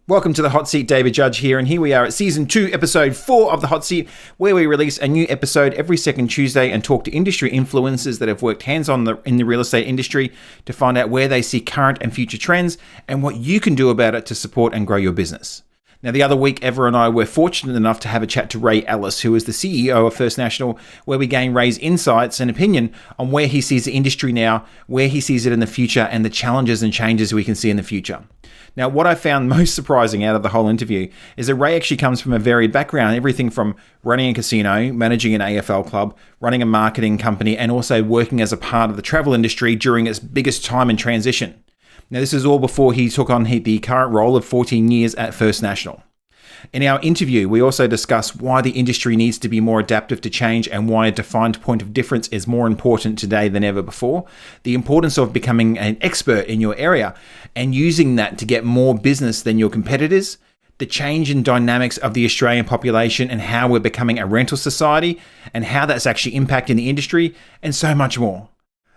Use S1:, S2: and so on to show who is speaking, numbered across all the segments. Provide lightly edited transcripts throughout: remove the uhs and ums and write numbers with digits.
S1: Welcome to the Hot Seat. David Judge here, and here we are at Season 2, Episode 4 of the Hot Seat, where we release a new episode every second Tuesday and talk to industry influencers that have worked hands-on in the real estate industry to find out where they see current and future trends and what you can do about it to support and grow your business. Now, the other week, Eva and I were fortunate enough to have a chat to Ray Ellis, who is the CEO of First National, where we gain Ray's insights and opinion on where he sees the industry now, where he sees it in the future, and the challenges and changes we can see in the future. Now, what I found most surprising out of the whole interview is that Ray actually comes from a varied background, everything from running a casino, managing an AFL club, running a marketing company, and also working as a part of the travel industry during its biggest time in transition. Now, this is all before he took on the current role of 14 years at First National. In our interview, we also discuss why the industry needs to be more adaptive to change and why a defined point of difference is more important today than ever before, the importance of becoming an expert in your area and using that to get more business than your competitors, the change in dynamics of the Australian population and how we're becoming a rental society and how that's actually impacting the industry, and so much more.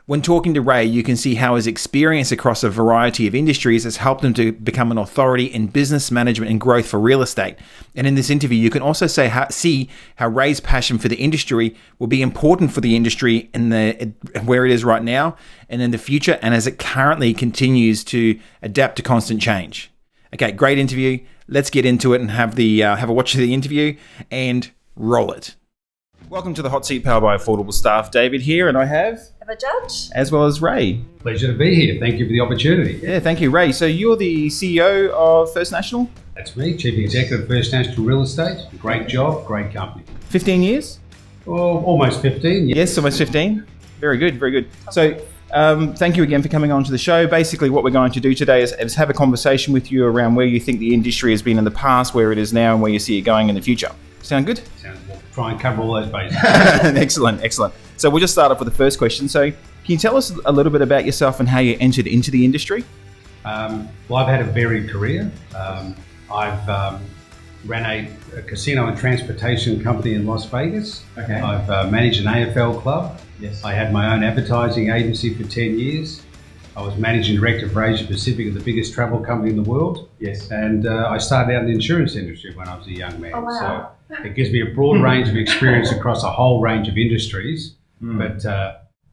S1: When talking to Ray, you can see how his experience across a variety of industries has helped him to become an authority in business management and growth for real estate. And in this interview, you can also see how Ray's passion for the industry will be important for the industry where it is right now and in the future, and as it currently continues to adapt to constant change. Okay, great interview. Let's get into it and have a watch of the interview and roll it. Welcome to the Hot Seat, powered by Affordable Staff. David here, and I have
S2: Eva Judge,
S1: as well as Ray.
S3: Pleasure to be here. Thank you for the opportunity.
S1: Yeah, thank you, Ray. So you're the CEO of First National?
S3: That's me, Chief Executive of First National Real Estate. Great job, great company.
S1: 15 years?
S3: Oh, almost 15.
S1: Yes, almost 15. Very good, very good. So thank you again for coming on to the show. Basically, what we're going to do today is have a conversation with you around where you think the industry has been in the past, where it is now, and where you see it going in the future. Sound good?
S3: Sounds good. Try and cover all those bases.
S1: Excellent. So we'll just start off with the first question. So can you tell us a little bit about yourself and how you entered into the industry?
S3: Well, I've had a varied career. I've ran a casino and transportation company in Las Vegas.
S1: Okay.
S3: I've managed an AFL club.
S1: Yes.
S3: I had my own advertising agency for 10 years. I was managing director for Asia Pacific of the biggest travel company in the world.
S1: Yes.
S3: And I started out in the insurance industry when I was a young man.
S2: Oh, wow.
S3: So it gives me a broad range of experience across a whole range of industries. But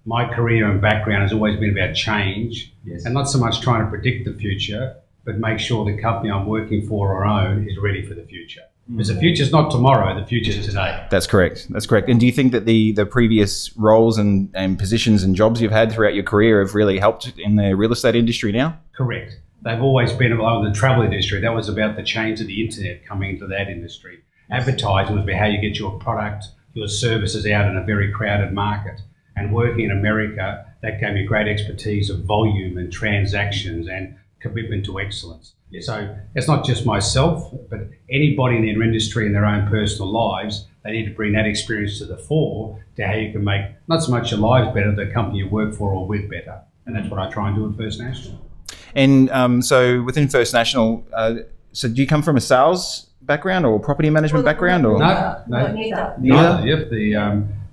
S3: my career and background has always been about change, and not so much trying to predict the future, but make sure the company I'm working for or own is ready for the future. Because the future's not tomorrow, the future's today.
S1: That's correct. And do you think that the previous roles and positions and jobs you've had throughout your career have really helped in the real estate industry now?
S3: Correct. They've always been about the travel industry. That was about the change of the internet coming into that industry. Advertising was about how you get your product, your services out in a very crowded market. And working in America, that gave me great expertise of volume and transactions and commitment to excellence. So it's not just myself, but anybody in their industry in their own personal lives, they need to bring that experience to the fore to how you can make not so much your lives better, the company you work for or with better. And that's what I try and do at First National.
S1: And so within First National, so do you come from a sales background or property management background? Or
S3: No.
S1: Neither?
S3: Yep.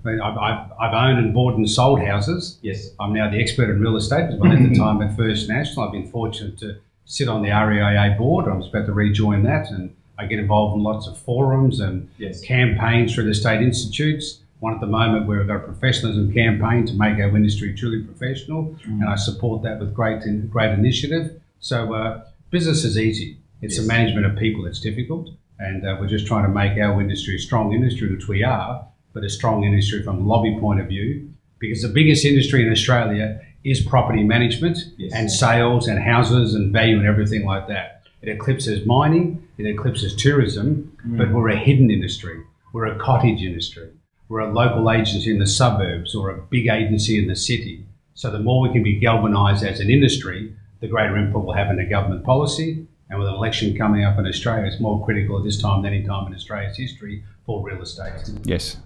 S3: I've owned and bought and sold houses.
S1: Yes.
S3: I'm now the expert in real estate. But at the time at First National, I've been fortunate to sit on the REIA board. I'm about to rejoin that, and I get involved in lots of forums and campaigns through the state institutes. One at the moment where we've got a professionalism campaign to make our industry truly professional, and I support that with great initiative. So business is easy. It's the management of people that's difficult, and we're just trying to make our industry a strong industry, which we are, but a strong industry from a lobby point of view, because the biggest industry in Australia is property management and sales and houses and value and everything like that. It eclipses mining, it eclipses tourism, but we're a hidden industry. We're a cottage industry. We're a local agency in the suburbs or a big agency in the city. So the more we can be galvanised as an industry, the greater input we'll have in the government policy. And with an election coming up in Australia, it's more critical at this time than any time in Australia's history for real estate.
S1: Yes.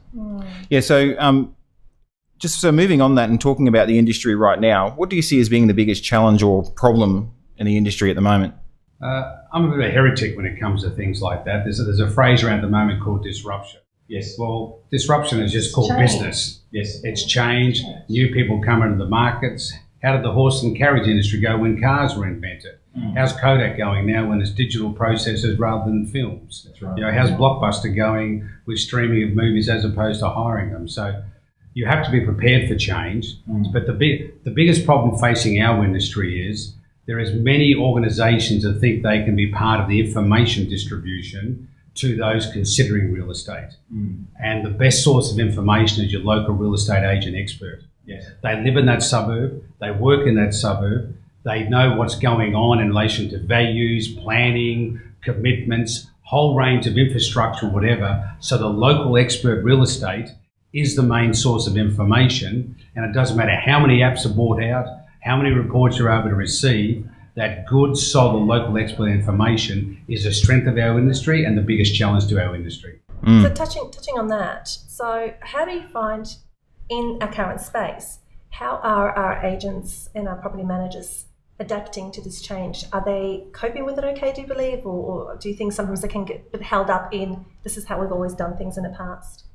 S1: Yeah, so just so moving on that and talking about the industry right now, what do you see as being the biggest challenge or problem in the industry at the moment?
S3: I'm a bit of a heretic when it comes to things like that. There's a phrase around the moment called disruption.
S1: Yes.
S3: Well, disruption is just called business.
S1: Yes.
S3: It's change. New people come into the markets. How did the horse and carriage industry go when cars were invented? How's Kodak going now when it's digital processors rather than films?
S2: That's right.
S3: You know, how's Blockbuster going with streaming of movies as opposed to hiring them? So you have to be prepared for change. But the biggest problem facing our industry is there is many organisations that think they can be part of the information distribution to those considering real estate. And the best source of information is your local real estate agent expert.
S2: Yes.
S3: They live in that suburb, they work in that suburb, they know what's going on in relation to values, planning, commitments, whole range of infrastructure, whatever. So the local expert real estate is the main source of information, and it doesn't matter how many apps are bought out, how many reports you're able to receive. That good, solid local expert information is the strength of our industry and the biggest challenge to our industry.
S4: So touching on that, so how do you find in our current space, how are our agents and our property managers adapting to this change? Are they coping with it okay, do you believe, or do you think sometimes they can get a bit held up in this is how we've always done things in the past?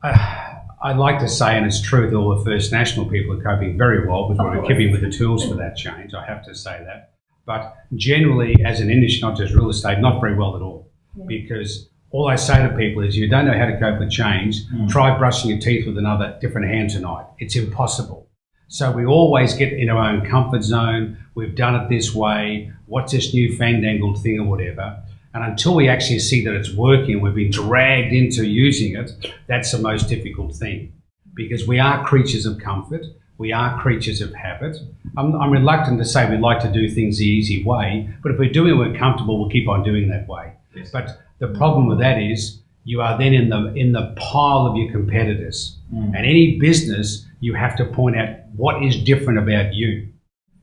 S3: I'd like to say, and it's true, that all the First National people are coping very well with keeping with the tools for that change. I have to say that. But generally, as an industry, not just real estate, not very well at all. Because all I say to people is, you don't know how to cope with change, try brushing your teeth with another different hand tonight. It's impossible. So we always get in our own comfort zone. We've done it this way. What's this new fandangled thing or whatever? And until we actually see that it's working, we've been dragged into using it, that's the most difficult thing. Because we are creatures of comfort. We are creatures of habit. I'm reluctant to say we like to do things the easy way, but if we're doing it, we're comfortable, we'll keep on doing that way. Yes. But the problem with that is you are then in the pile of your competitors. And any business, you have to point out what is different about you.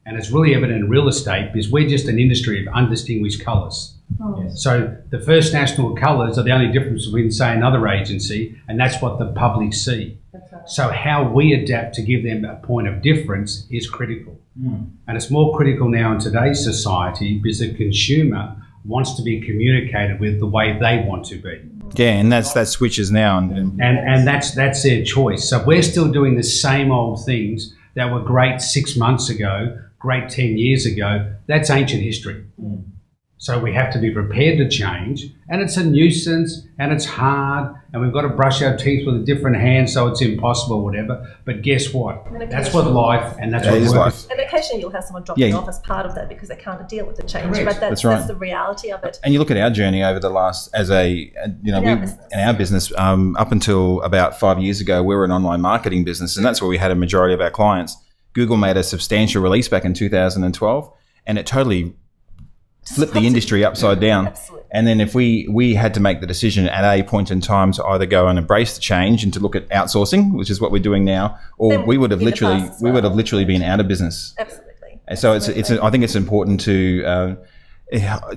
S3: And it's really evident in real estate because we're just an industry of undistinguished colours. Yes. So the First National colours are the only difference between, say, another agency, and that's what the public see. Right. So how we adapt to give them a point of difference is critical. And it's more critical now in today's society because the consumer wants to be communicated with the way they want to be.
S1: Yeah, and that switches now.
S3: And that's their choice. So we're still doing the same old things that were great 6 months ago, great 10 years ago. That's ancient history. So we have to be prepared to change, and it's a nuisance, and it's hard, and we've got to brush our teeth with a different hand, so it's impossible, whatever. But guess what? That's what life, and that's what works.
S4: And occasionally you'll have someone dropping off as part of that because they can't deal with the change.
S3: Correct.
S4: But that's the reality of it.
S1: And you look at our journey over the last, in our business, up until about 5 years ago, we were an online marketing business, and that's where we had a majority of our clients. Google made a substantial release back in 2012, and it totally flip the industry upside down.
S4: Absolutely.
S1: And then if we had to make the decision at a point in time to either go and embrace the change and to look at outsourcing, which is what we're doing now, or
S4: then
S1: we would have literally been out of business.
S4: Absolutely.
S1: And so I think it's important to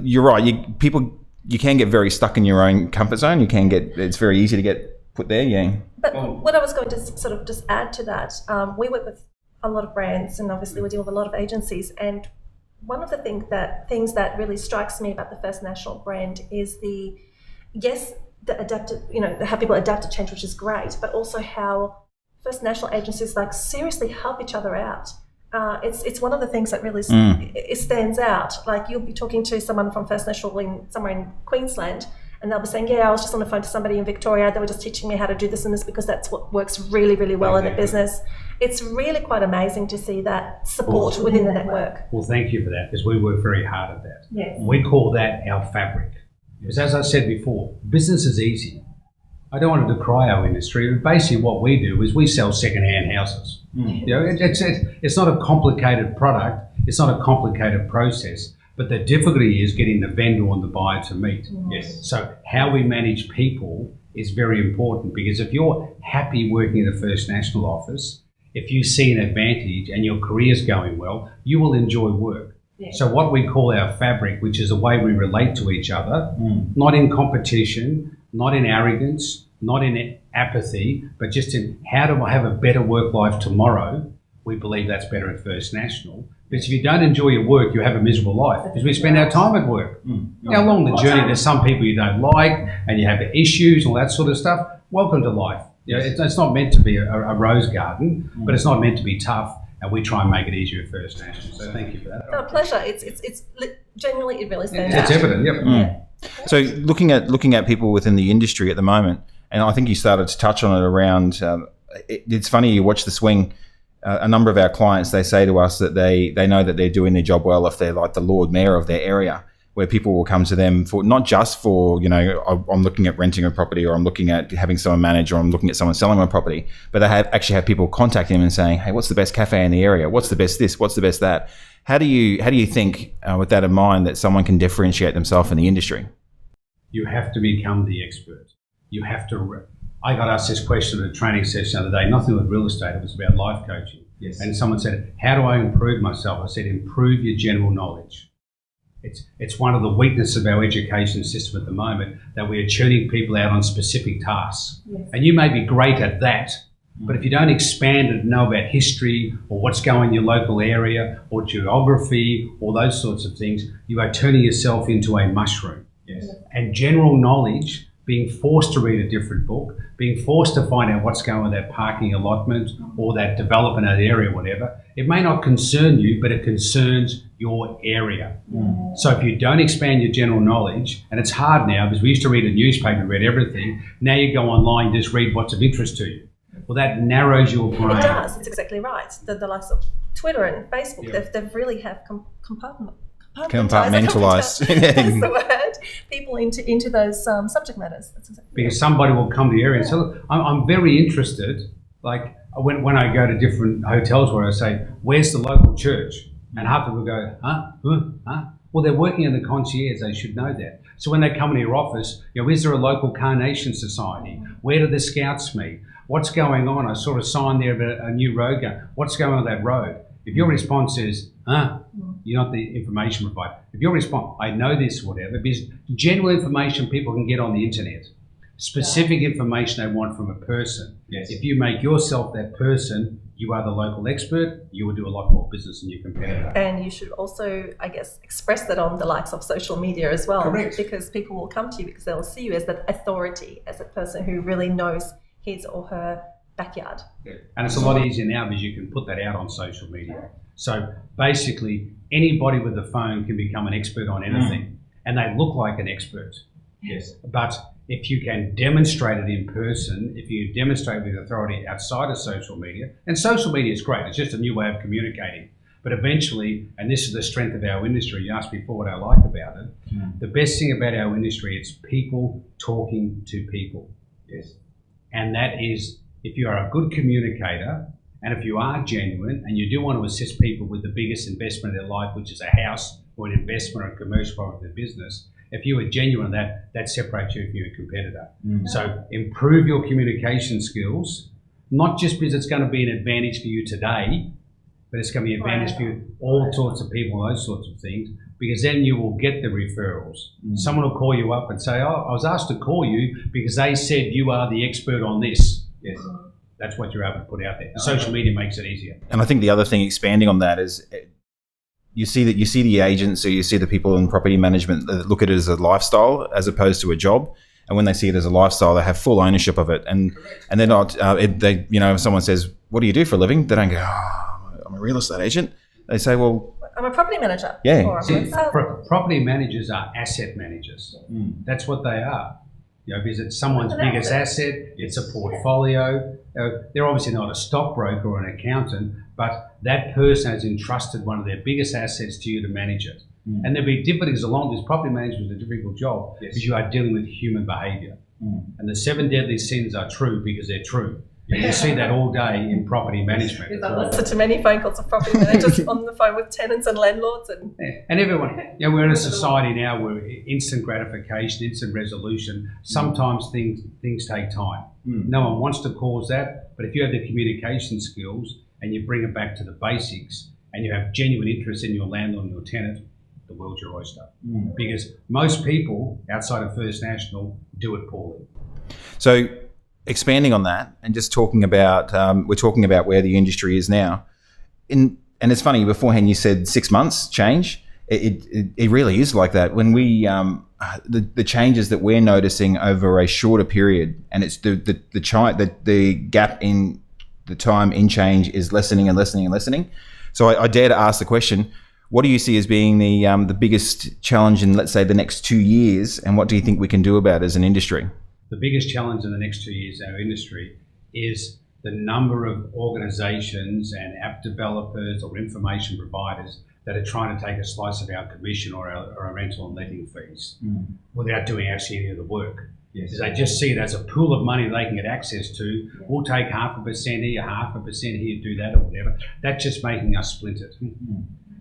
S1: you're right, you can get very stuck in your own comfort zone. It's very easy to get put there.
S4: But what I was going to sort of just add to that, we work with a lot of brands, and obviously we deal with a lot of agencies, and one of the things that really strikes me about the First National brand is the adapted, how people adapt to change, which is great, but also how First National agencies seriously help each other out. It's one of the things that really it stands out. Like you'll be talking to someone from First National somewhere in Queensland, and they'll be saying, I was just on the phone to somebody in Victoria. They were just teaching me how to do this and this because that's what works really, really well in the business. It's really quite amazing to see that support within the network.
S3: Well, thank you for that because we work very hard at that.
S4: Yes.
S3: We call that our fabric. Because as I said before, business is easy. I don't want to decry our industry, but basically what we do is we sell second-hand houses. It's not a complicated product. It's not a complicated process. But the difficulty is getting the vendor and the buyer to meet.
S2: Yes.
S3: So how we manage people is very important because if you're happy working in the First National office, if you see an advantage and your career's going well, you will enjoy work. Yeah. So what we call our fabric, which is the way we relate to each other, not in competition, not in arrogance, not in apathy, but just in how do I have a better work life tomorrow? We believe that's better at First National. Because if you don't enjoy your work, you have a miserable life because we spend our time at work. Now, along the journey, there's some people you don't like and you have issues and all that sort of stuff. Welcome to life. It's not meant to be a rose garden, but it's not meant to be tough. and we try and make it easier at First National. So thank you for that.
S4: No, pleasure. It's genuinely, it really stands out.
S3: It's evident, yep.
S4: Yeah.
S1: So looking at people within the industry at the moment, and I think you started to touch on it around. It's funny, you watch the swing. A number of our clients, they say to us that they know that they're doing their job well if they're like the Lord Mayor of their area, where people will come to them for not just for, I'm looking at renting a property, or I'm looking at having someone manage, or I'm looking at someone selling my property, but they actually have people contacting them and saying, hey, what's the best cafe in the area? What's the best this? What's the best that? How do you think, with that in mind, that someone can differentiate themselves in the industry?
S3: You have to become the expert. You have to. I got asked this question at a training session the other day, nothing with real estate, it was about life coaching.
S2: Yes.
S3: And someone said, how do I improve myself? I said, improve your general knowledge. It's one of the weaknesses of our education system at the moment, that we are churning people out on specific tasks.
S4: Yes.
S3: And you may be great at that, but if you don't expand and know about history or what's going on in your local area or geography or those sorts of things, you are turning yourself into a mushroom.
S2: Yes.
S3: And general knowledge, being forced to read a different book, being forced to find out what's going on with that parking allotment or that development, that area, whatever, it may not concern you, but it concerns your area.
S2: Mm.
S3: So if you don't expand your general knowledge, and it's hard now because we used to read a newspaper, read everything, now you go online, just read what's of interest to you. Well, that narrows your brain.
S4: It does, it's exactly right. The likes of Twitter and Facebook,
S3: Yeah.
S4: they've really have compartmentalized
S1: Compartmentalised.
S4: that's the word, people into those subject matters. That's exactly
S3: Because somebody will come to the area and say, look, I'm very interested, like when I go to different hotels where I say, where's the local church? And half of them will go, huh? Well, they're working in the concierge, they should know that. So when they come into your office, is there a local Carnation Society? Where do the scouts meet? What's going on? I saw a sign there about a new road going. What's going on that road? If your response is, you're not the information provider. If your response, I know this, whatever, because general information people can get on the internet. Specific information they want from a person.
S2: Yes.
S3: If you make yourself that person, you are the local expert, you will do a lot more business than your competitor.
S4: And you should also, I guess, express that on the likes of social media as well.
S3: Correct.
S4: Because people will come to you because they'll see you as that authority, as a person who really knows his or her backyard.
S3: Yeah. And it's a lot easier now because you can put that out on social media. So basically, anybody with a phone can become an expert on anything, and they look like an expert.
S2: Yes.
S3: But if you can demonstrate it in person, if you demonstrate with authority outside of social media, and social media is great, it's just a new way of communicating. But eventually, and this is the strength of our industry, you asked before what I like about it, the best thing about our industry, it's people talking to people.
S2: Yes.
S3: And that is, if you are a good communicator, and if you are genuine, and you do want to assist people with the biggest investment of their life, which is a house or an investment or a commercial property business, if you are genuine, that separates you from your competitor. So improve your communication skills, not just because it's going to be an advantage for you today, but it's going to be an advantage for you, all sorts of people, those sorts of things, because then you will get the referrals. Someone will call you up and say, I was asked to call you because they said you are the expert on this.
S2: Yes.
S3: That's what you're able to put out there. And social media makes it easier.
S1: And I think the other thing, expanding on that, is you see the agents, or you see the people in property management that look at it as a lifestyle as opposed to a job. And when they see it as a lifestyle, they have full ownership of it. And they're not, if someone says, what do you do for a living? They don't go, I'm a real estate agent. They say, well,
S4: I'm a property manager.
S1: Yeah.
S4: Or
S3: See, property managers are asset managers. That's what they are. Because it's someone's biggest asset, it's a portfolio. They're obviously not a stockbroker or an accountant, but that person has entrusted one of their biggest assets to you to manage it. And there'll be difficulties along this. Property management is a difficult job because you are dealing with human behaviour. And the 7 deadly sins are true because they're true. And you see that all day in property management.
S4: I've listened to many phone calls of property managers on the phone with tenants and landlords.
S3: And everyone, we're in a society now where instant gratification, instant resolution, sometimes things take time. No one wants to cause that, but if you have the communication skills and you bring it back to the basics and you have genuine interest in your landlord and your tenant, the world's your oyster. Because most people outside of First National do it poorly.
S1: So expanding on that and just talking about, we're talking about where the industry is now. And it's funny, beforehand you said 6 months change. It really is like that. When we, the changes that we're noticing over a shorter period, and it's the gap in the time in change is lessening and lessening and lessening. So I dare to ask the question, what do you see as being the biggest challenge in, let's say, the next 2 years, and what do you think we can do about it as an industry?
S3: The biggest challenge in the next 2 years in our industry is the number of organisations and app developers or information providers that are trying to take a slice of our commission or our rental and letting fees without doing actually any of the work. Yes. They just see it as a pool of money they can get access to. Yeah. We'll take 0.5% here, 0.5% here, do that or whatever. That's just making us splintered.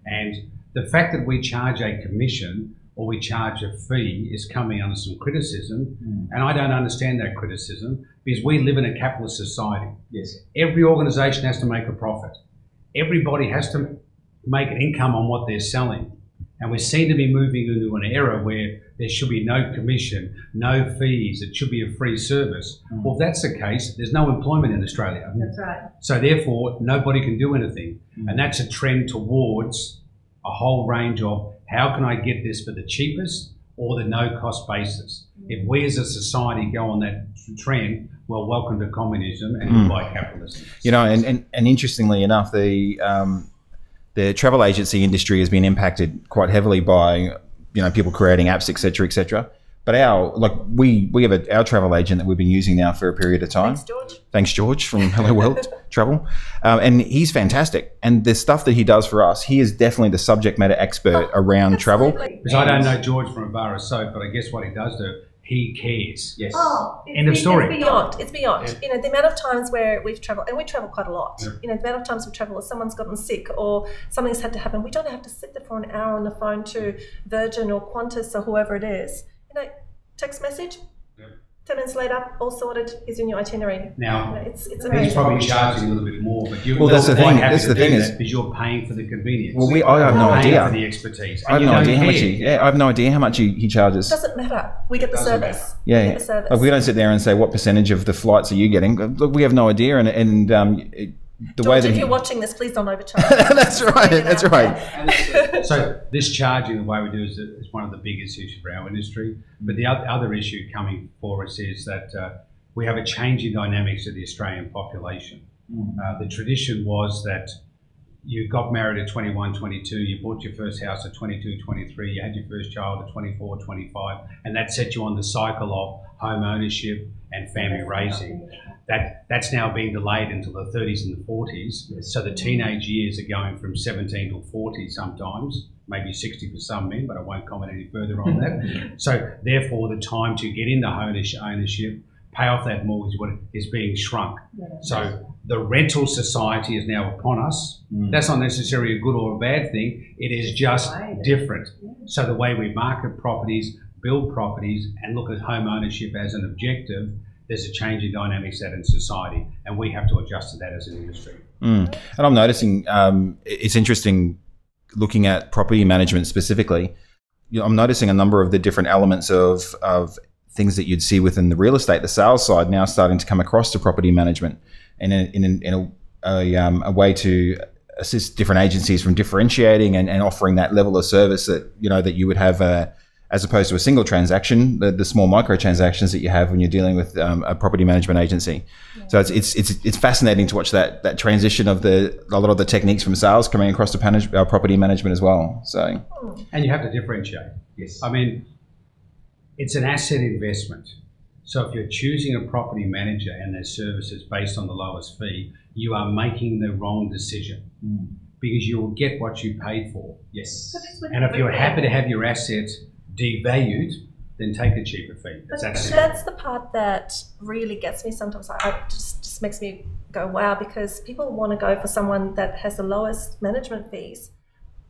S3: And the fact that we charge a commission or we charge a fee is coming under some criticism, and I don't understand that criticism because we live in a capitalist society. Yes. Every organisation has to make a profit. Everybody has to make an income on what they're selling. And we seem to be moving into an era where there should be no commission, no fees, it should be a free service. Well, if that's the case, there's no employment in Australia.
S4: That's right.
S3: So therefore, nobody can do anything. And that's a trend towards a whole range of how can I get this for the cheapest or the no-cost basis. If we as a society go on that trend, well, welcome to communism and goodbye capitalism.
S1: You know, and interestingly enough, the travel agency industry has been impacted quite heavily by, people creating apps, et cetera, But we have our travel agent that we've been using now for a period of time. Thanks, George from Hello World Travel. And he's fantastic. And the stuff that he does for us, he is definitely the subject matter expert around travel.
S3: Because I don't know George from a bar of soap, but I guess what he does do, he cares. Yes. End of story.
S4: It's beyond. Yeah. The amount of times where we've travelled, and we travel quite a lot. Yeah. The amount of times we travel, or someone's gotten sick, or something's had to happen. We don't have to sit there for an hour on the phone to Virgin or Qantas or whoever it is. Text message. 10 minutes later, all sorted, is in your itinerary.
S3: Now,
S4: it's
S3: amazing. He's probably charging a little bit more, but
S1: that's the thing. That's the thing is
S3: because you're paying for the convenience.
S1: Well, I have no idea.
S3: For the expertise.
S1: I have no idea how much I have no idea how much he charges.
S4: It doesn't matter. We get the service.
S1: Yeah. We get the service. Like, we don't sit there and say what percentage of the flights are you getting. Look, we have no idea, and
S4: George, if you're watching this, please don't overcharge.
S1: That's right.
S3: So this charging, the way we do is one of the big issues for our industry. But the other issue coming for us is that we have a change in dynamics of the Australian population. The tradition was that you got married at 21, 22, you bought your first house at 22, 23, you had your first child at 24, 25, and that set you on the cycle of home ownership and family raising. That's now being delayed until the 30s and the 40s. So the teenage years are going from 17 to 40 sometimes, maybe 60 for some men, but I won't comment any further on that. So therefore, the time to get into ownership, pay off that mortgage is being shrunk. So the rental society is now upon us. That's not necessarily a good or a bad thing. It is just different. So the way we market properties, build properties, and look at home ownership as an objective, there's a change in dynamics that in society, and we have to adjust to that as an industry.
S1: And I'm noticing it's interesting looking at property management specifically. I'm noticing a number of the different elements of things that you'd see within the real estate, the sales side, now starting to come across to property management, and in a way to assist different agencies from differentiating and offering that level of service that that you would have. As opposed to a single transaction, the small micro transactions that you have when you're dealing with a property management agency. So it's fascinating to watch that transition of a lot of the techniques from sales coming across to property management as well. So,
S3: and you have to differentiate. Yes, I mean it's an asset investment. So if you're choosing a property manager and their services based on the lowest fee, you are making the wrong decision because you will get what you paid for. Yes, and if you're happy to have your assets devalued, then take a cheaper fee.
S4: That's the part that really gets me sometimes. It just makes me go, wow, because people want to go for someone that has the lowest management fees,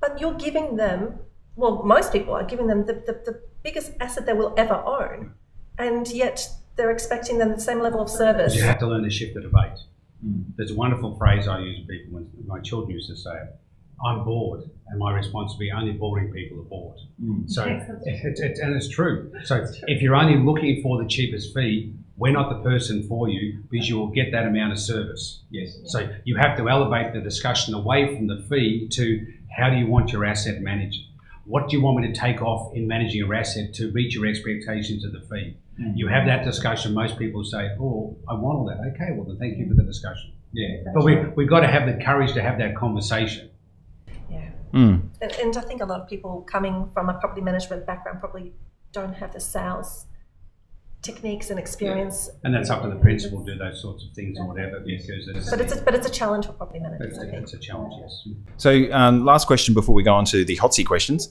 S4: but you're giving them, well, most people are giving them the biggest asset they will ever own, and yet they're expecting them the same level of service.
S3: You have to learn to shift the debate. There's a wonderful phrase I use with people when my children used to say it. I'm bored, and my response would be only boring people are bored. So, and it's true. So if you're only looking for the cheapest fee, we're not the person for you because you will get that amount of service. Yes. So you have to elevate the discussion away from the fee to how do you want your asset managed? What do you want me to take off in managing your asset to reach your expectations of the fee? You have that discussion. Most people say, oh, I want all that. Okay, well, then thank you for the discussion. Yeah, but we've got to have the courage to have that conversation.
S4: Yeah.
S1: Mm.
S4: And I think a lot of people coming from a property management background probably don't have the sales techniques and experience.
S3: And that's up to the principal to do those sorts of things or whatever, because
S4: it's a challenge for property managers.
S3: It's a challenge, yes.
S1: So last question before we go on to the hot seat questions.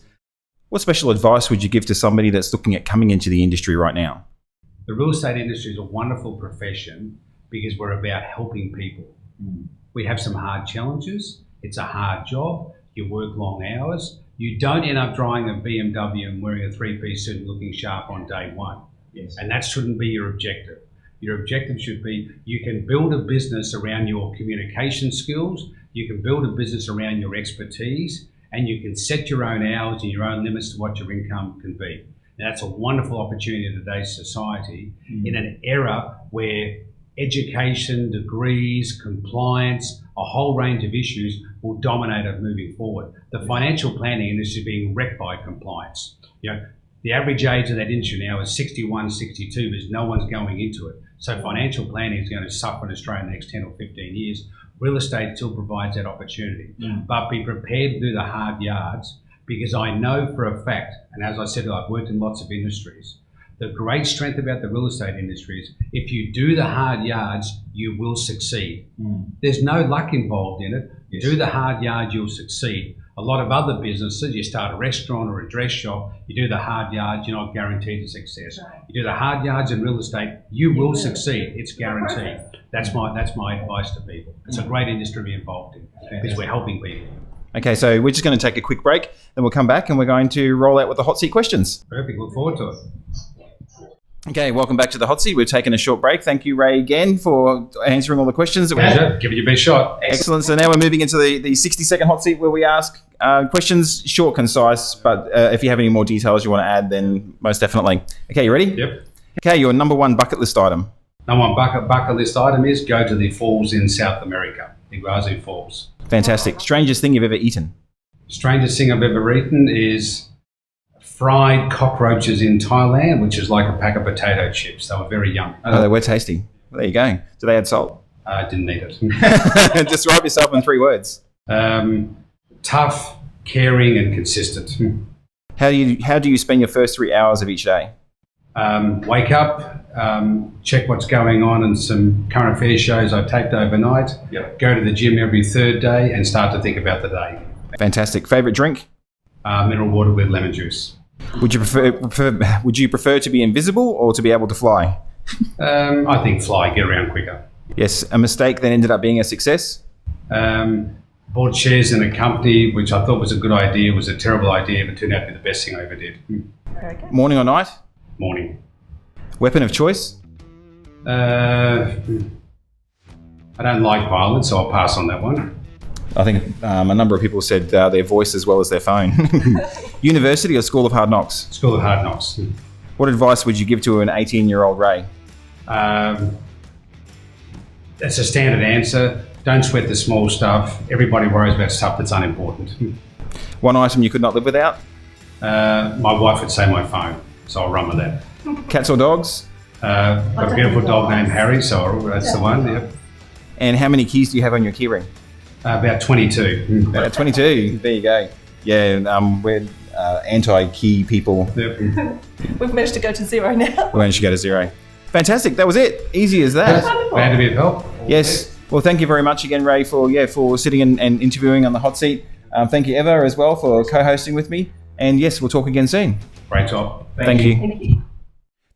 S1: What special advice would you give to somebody that's looking at coming into the industry right now?
S3: The real estate industry is a wonderful profession because we're about helping people. We have some hard challenges. It's a hard job. You work long hours. You don't end up driving a BMW and wearing a three-piece suit and looking sharp on day one. Yes. And that shouldn't be your objective. Your objective should be you can build a business around your communication skills, you can build a business around your expertise, and you can set your own hours and your own limits to what your income can be. Now, that's a wonderful opportunity in today's society in an era where education, degrees, compliance, a whole range of issues will dominate it moving forward. The financial planning industry is being wrecked by compliance. The average age of that industry now is 61, 62 because no one's going into it. So financial planning is going to suffer in Australia in the next 10 or 15 years. Real estate still provides that opportunity. But be prepared to do the hard yards, because I know for a fact, and as I said, I've worked in lots of industries, the great strength about the real estate industry is if you do the hard yards, you will succeed. There's no luck involved in it. You do the hard yards, you'll succeed. A lot of other businesses, you start a restaurant or a dress shop, you do the hard yards, you're not guaranteed to success. You do the hard yards in real estate, you will succeed. It's guaranteed. That's my advice to people. It's a great industry to be involved in because we're helping people.
S1: Okay, so we're just going to take a quick break, then we'll come back and we're going to roll out with the hot seat questions.
S3: Perfect. Look forward to it.
S1: Okay, welcome back to the hot seat. We're taking a short break. Thank you, Ray, again for answering all the questions.
S3: Pleasure. Give it your best shot.
S1: Excellent. So now we're moving into the 60-second hot seat where we ask questions, short, concise, but if you have any more details you want to add, then most definitely. Okay, you ready?
S3: Yep.
S1: Okay, your number one bucket list item.
S3: Number one bucket list item is go to the falls in South America, the Iguazu Falls.
S1: Fantastic. Strangest thing you've ever eaten?
S3: Strangest thing I've ever eaten is fried cockroaches in Thailand, which is like a pack of potato chips. They were very yummy.
S1: Oh, they were tasty. Well, there you go. Do they add salt?
S3: I didn't eat it.
S1: Describe yourself in 3 words.
S3: Tough, caring, and consistent.
S1: How do you spend your first 3 hours of each day?
S3: Wake up, check what's going on and some current affairs shows I taped overnight. Yep. Go to the gym every 3rd day and start to think about the day.
S1: Fantastic. Favourite drink?
S3: Mineral water with lemon juice.
S1: Would you prefer to be invisible or to be able to fly?
S3: I think fly, get around quicker.
S1: Yes. A mistake that ended up being a success?
S3: Bought shares in a company which I thought was a good idea, was a terrible idea, but turned out to be the best thing I ever did.
S4: Very good.
S1: Morning or night?
S3: Morning.
S1: Weapon of choice?
S3: I don't like violence, so I'll pass on that one.
S1: I think a number of people said their voice as well as their phone. University or School of Hard Knocks?
S3: School of Hard Knocks.
S1: What advice would you give to an 18-year-old Ray?
S3: That's a standard answer. Don't sweat the small stuff. Everybody worries about stuff that's unimportant.
S1: One item you could not live without?
S3: My wife would say my phone, so I'll run with that.
S1: Cats or dogs?
S3: Got a beautiful dog named Harry, so that's the one. Yep.
S1: And how many keys do you have on your keyring?
S3: About 22.
S1: About 22. There you go. Yeah, we're anti-key people.
S3: Yep.
S4: We've managed to go to 0 now.
S1: We managed to go to 0. Fantastic. That was it. Easy as that.
S3: Glad to be of help.
S1: Yes. Well, thank you very much again, Ray, for sitting and interviewing on the hot seat. Thank you, Eva, as well, for co-hosting with me. And yes, we'll talk again soon.
S3: Great job.
S1: Thank you.
S4: Thank you.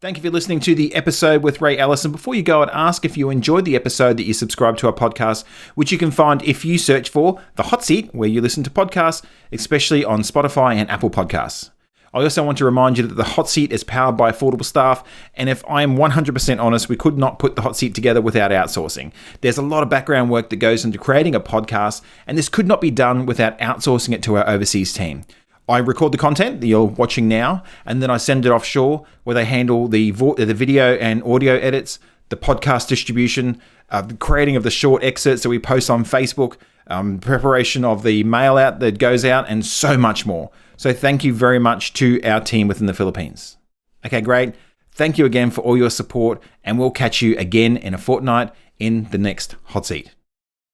S1: Thank you for listening to the episode with Ray Ellis. And before you go, I'd ask if you enjoyed the episode that you subscribe to our podcast, which you can find if you search for The Hot Seat, where you listen to podcasts, especially on Spotify and Apple Podcasts. I also want to remind you that The Hot Seat is powered by Affordable Staff, and if I am 100% honest, we could not put The Hot Seat together without outsourcing. There's a lot of background work that goes into creating a podcast, and this could not be done without outsourcing it to our overseas team. I record the content that you're watching now, and then I send it offshore where they handle the video and audio edits, the podcast distribution, the creating of the short excerpts that we post on Facebook, preparation of the mail out that goes out, and so much more. So thank you very much to our team within the Philippines. Okay, great. Thank you again for all your support, and we'll catch you again in a fortnight in the next Hot Seat.